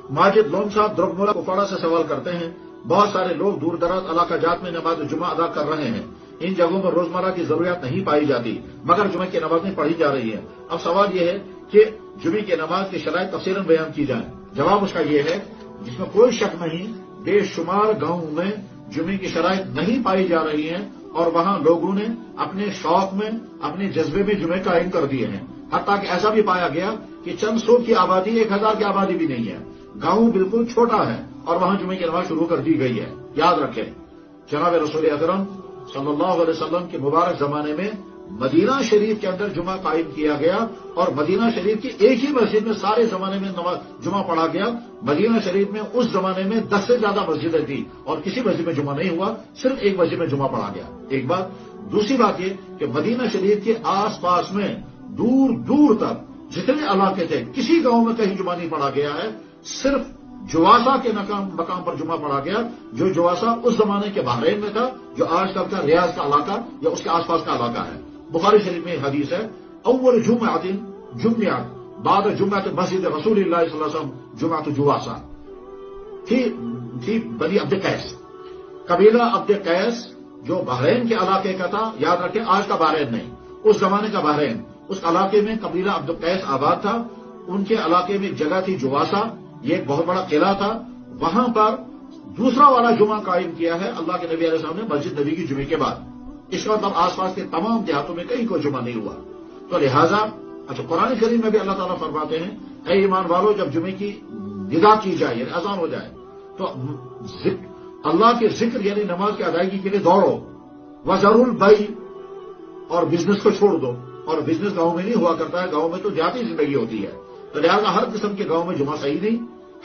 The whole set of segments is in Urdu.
ماجد لونسا درگمولا کپواڑہ سے سوال کرتے ہیں، بہت سارے لوگ دور دراز علاقہ جات میں نماز جمعہ ادا کر رہے ہیں، ان جگہوں میں روزمرہ کی ضروریات نہیں پائی جاتی مگر جمعہ کی نمازیں پڑھی جا رہی ہیں۔ اب سوال یہ ہے کہ جمعہ کی نماز کی شرائط تفصیلاً بیان کی جائیں۔ جواب اس کا یہ ہے، جس میں کوئی شک نہیں، بے شمار گاؤں میں جمعہ کی شرائط نہیں پائی جا رہی ہیں اور وہاں لوگوں نے اپنے شوق میں، اپنے جذبے میں جمعہ قائم کر دیے ہیں، حتیٰ کہ ایسا بھی پایا گیا کہ چند سو کی آبادی، 1000 کی آبادی بھی نہیں ہے، گاؤں بالکل چھوٹا ہے اور وہاں جمعہ کی نماز شروع کر دی گئی ہے۔ یاد رکھیں، جناب رسول اکرم صلی اللہ علیہ وسلم کے مبارک زمانے میں مدینہ شریف کے اندر جمعہ قائم کیا گیا اور مدینہ شریف کی ایک ہی مسجد میں سارے زمانے میں جمعہ پڑھا گیا۔ مدینہ شریف میں اس زمانے میں 10 سے زیادہ مسجدیں تھیں اور کسی مسجد میں جمعہ نہیں ہوا، صرف ایک مسجد میں جمعہ پڑھا گیا۔ ایک بات، دوسری بات یہ کہ مدینہ شریف کے آس پاس میں دور دور تک جتنے علاقے تھے کسی گاؤں میں کہیں جمعہ نہیں پڑھا گیا ہے، صرف جواسا کے مقام پر جمعہ پڑھا گیا، جو جواسا اس زمانے کے بحرین میں تھا، جو آج کل کا ریاض کا علاقہ یا اس کے آس پاس کا علاقہ ہے۔ بخاری شریف میں حدیث ہے، اول جمعۃ جمعہ بعد جمعۃ مسجد رسول اللہ صلی اللہ علیہ وسلم جمعۃ جواسا تھی بنی عبد قیس، قبیلہ عبد قیس جو بحرین کے علاقے کا تھا۔ یاد رکھیں، آج کا بحرین نہیں، اس زمانے کا بحرین، اس علاقے میں قبیلہ عبد قیس آباد تھا۔ ان کے علاقے میں ایک جگہ تھی جواسا، یہ ایک بہت بڑا قلعہ تھا، وہاں پر دوسرا والا جمعہ قائم کیا ہے اللہ کے نبی علیہ السلام نے مسجد نبی کی جمعے کے بعد۔ اس کا مطلب آس پاس کے تمام دیہاتوں میں کہیں کوئی جمعہ نہیں ہوا۔ تو لہذا قرآن کریم میں بھی اللہ تعالیٰ فرماتے ہیں، اے ایمان والو، جب جمعے کی ندا کی جائے یعنی اذان ہو جائے تو اللہ کے ذکر یعنی نماز کی ادائیگی کے لیے دوڑو، وذروا البیع، اور بزنس کو چھوڑ دو۔ اور بزنس گاؤں میں نہیں ہوا کرتا ہے، گاؤں میں تو دیہاتی زندگی ہوتی ہے، تو لہذا ہر قسم کے گاؤں میں جمعہ صحیح نہیں،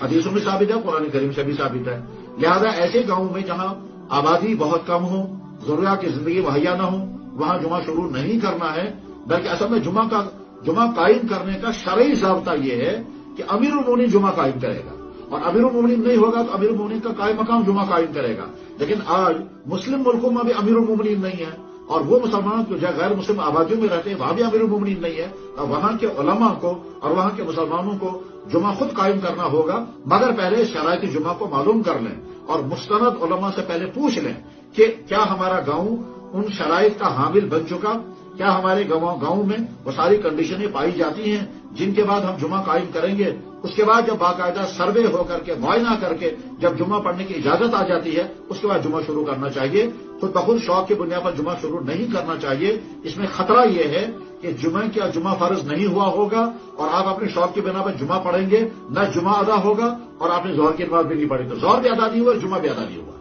حدیثوں میں ثابت ہے، قرآن کریم سے بھی ثابت ہے۔ لہذا ایسے گاؤں میں جہاں آبادی بہت کم ہو، ضروریات کی زندگی مہیا نہ ہو، وہاں جمعہ شروع نہیں کرنا ہے، بلکہ اصل میں جمعہ قائم کرنے کا شرعی ضابطہ یہ ہے کہ امیر المومنین جمعہ قائم کرے گا، اور امیر المومنین نہیں ہوگا تو امیر المومنین کا قائم مقام جمعہ قائم کرے گا۔ لیکن آج مسلم ملکوں میں بھی امیر المومنین نہیں ہے، اور وہ مسلمان جو غیر مسلم آبادیوں میں رہتے ہیں وہاں بھی امیر المومنین نہیں ہے، تو وہاں کے علماء کو اور وہاں کے مسلمانوں کو جمعہ خود قائم کرنا ہوگا، مگر پہلے شرائط جمعہ کو معلوم کر لیں اور مستند علماء سے پہلے پوچھ لیں کہ کیا ہمارا گاؤں ان شرائط کا حامل بن چکا، کیا ہمارے گاؤں میں وہ ساری کنڈیشنیں پائی جاتی ہیں جن کے بعد ہم جمعہ قائم کریں گے۔ اس کے بعد جب باقاعدہ سروے ہو کر کے، معائنہ کر کے جب جمعہ پڑھنے کی اجازت آ جاتی ہے، اس کے بعد جمعہ شروع کرنا چاہیے۔ خود بخود شوق کی بنیاد پر جمعہ شروع نہیں کرنا چاہیے۔ اس میں خطرہ یہ ہے کہ جمعہ فرض نہیں ہوا ہوگا اور آپ اپنے شوق کی بنا پر جمعہ پڑھیں گے، نہ جمعہ ادا ہوگا اور آپ نے ظہر کی نماز بھی نہیں پڑھی تو ظہر بھی ادا نہیں ہوا اور جمعہ بھی ادا نہیں ہوا۔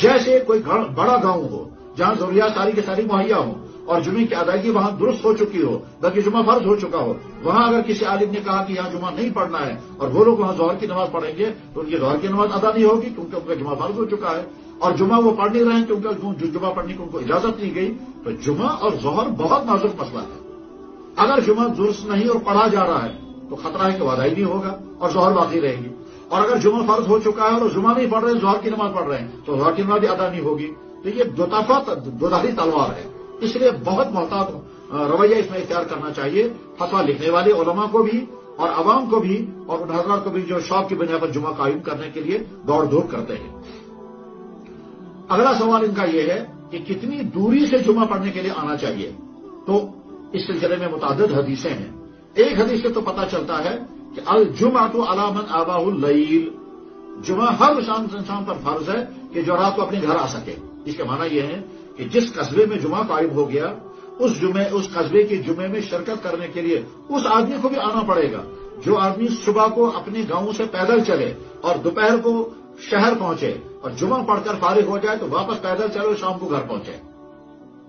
جیسے کوئی بڑا گاؤں ہو جہاں ضروریات ساری کی ساری مہیا ہوں اور جمعے کی ادائیگی وہاں درست ہو چکی ہو، بلکہ جمعہ فرض ہو چکا ہو، وہاں اگر کسی عالم نے کہا کہ یہاں جمعہ نہیں پڑھنا ہے اور وہ لوگ وہاں ظہر کی نماز پڑھیں گے تو ان کی ظہر کی نماز ادا نہیں ہوگی کیونکہ ان کا جمعہ فرض ہو چکا ہے، اور جمعہ وہ پڑھ نہیں رہے ہیں کیونکہ جمعہ پڑھنے کی ان کو اجازت نہیں گئی۔ تو جمعہ اور ظہر بہت نازک مسئلہ ہے۔ اگر جمعہ درست نہیں اور پڑھا جا رہا ہے تو خطرہ ہے کہ وہ ادا ہی نہیں ہوگا اور ظہر باقی رہے گی، اور اگر جمعہ فرض ہو چکا ہے اور جمعہ نہیں پڑھ رہے ہیں، ظہر کی نماز پڑھ رہے ہیں تو ظہر کی نماز بھی ادا نہیں ہوگی۔ تو یہ دودھاری تلوار ہے، اس لیے بہت محتاط رویہ اس میں اختیار کرنا چاہیے۔ فتویٰ لکھنے والے علماء کو بھی اور عوام کو بھی اور ان حضرات کو بھی جو شوق کی بنیاد پر جمعہ قائم کرنے کے لیے دوڑ دھوپ کرتے ہیں۔ اگلا سوال ان کا یہ ہے کہ کتنی دوری سے جمعہ پڑھنے کے لیے آنا چاہیے، تو اس سلسلے میں متعدد حدیثیں ہیں۔ ایک حدیث سے تو پتہ چلتا ہے کہ الجمعۃ علی من آباہ اللیل، جمعہ ہر انسان پر فرض ہے کہ جو رات کو اپنے گھر آ سکے۔ اس کا معنی یہ ہے کہ جس قصبے میں جمعہ قائم ہو گیا اس قصبے کے جمعے میں شرکت کرنے کے لیے اس آدمی کو بھی آنا پڑے گا جو آدمی صبح کو اپنے گاؤں سے پیدل چلے اور دوپہر کو شہر پہنچے اور جمعہ پڑھ کر فارغ ہو جائے تو واپس پیدل چلے اور شام کو گھر پہنچے۔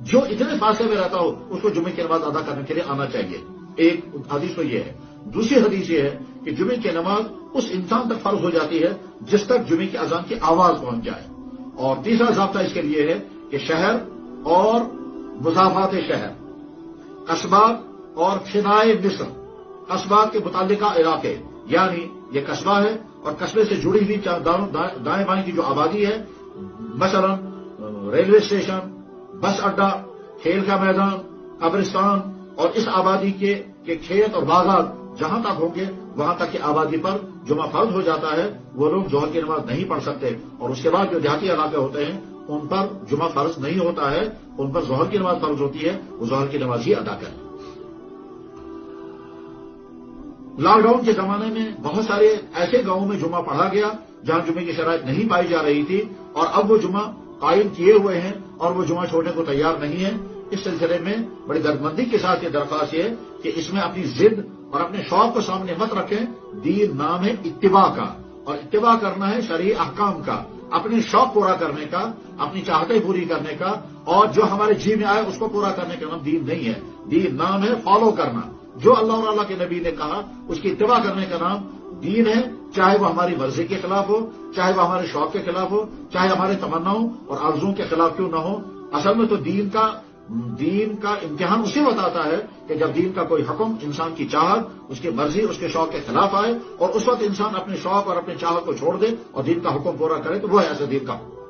جو اتنے فاصلے میں رہتا ہو اس کو جمعے کی نماز ادا کرنے کے لیے آنا چاہیے۔ ایک حدیث تو یہ ہے۔ دوسری حدیث یہ ہے کہ جمعے کی نماز اس انسان تک فرض ہو جاتی ہے جس تک جمعے کی اذان کی آواز پہنچ جائے۔ اور تیسرا ضابطہ اس کے لیے ہے کہ شہر اور مضافات شہر، قصبات اور فنائے مصر، قصبات کے متعلقہ علاقے، یعنی یہ قصبہ ہے اور قصبے سے جڑی ہوئی دائیں بائیں کی جو آبادی ہے، مثلا ریلوے اسٹیشن، بس اڈا، کھیل کا میدان، قبرستان، اور اس آبادی کے کھیت اور باغات جہاں تک ہوں گے وہاں تک کہ آبادی پر جمعہ فرض ہو جاتا ہے وہ لوگ ظہر کی نماز نہیں پڑھ سکتے، اور اس کے بعد جو دیہاتی علاقے ہوتے ہیں ان پر جمعہ فرض نہیں ہوتا ہے، ان پر ظہر کی نماز فرض ہوتی ہے، وہ ظہر کی نماز ہی ادا کریں۔ لاک ڈاؤن کے زمانے میں بہت سارے ایسے گاؤں میں جمعہ پڑھا گیا جہاں جمعے کی شرائط نہیں پائی جا رہی تھی، اور اب وہ جمعہ قائم کیے ہوئے ہیں اور وہ جمعہ چھوڑنے کو تیار نہیں ہے۔ اس سلسلے میں بڑی دردمندی کے ساتھ یہ درخواست ہے کہ اس میں اپنی ضد اور اپنے شوق کو سامنے مت رکھیں۔ دین نام ہے اتباع کا، اور اتباع کرنا ہے شرعی احکام کا، اپنے شوق پورا کرنے کا، اپنی چاہتیں پوری کرنے کا، اور جو ہمارے جی میں آئے اس کو پورا کرنے کا نام دین نہیں ہے۔ دین نام ہے فالو کرنا، جو اللہ اور اللہ کے نبی نے کہا اس کی اتباع کرنے کا نام دین ہے، چاہے وہ ہماری مرضی کے خلاف ہو، چاہے وہ ہمارے شوق کے خلاف ہو، چاہے ہمارے تمناؤں اور آرزوؤں کے خلاف کیوں نہ ہو۔ اصل میں تو دین کا امتحان اسی بتاتا ہے کہ جب دین کا کوئی حکم انسان کی چاہت، اس کی مرضی، اس کے شوق کے خلاف آئے، اور اس وقت انسان اپنے شوق اور اپنے چاہت کو چھوڑ دے اور دین کا حکم پورا کرے، تو وہ ہے ایسے دین کا حکم۔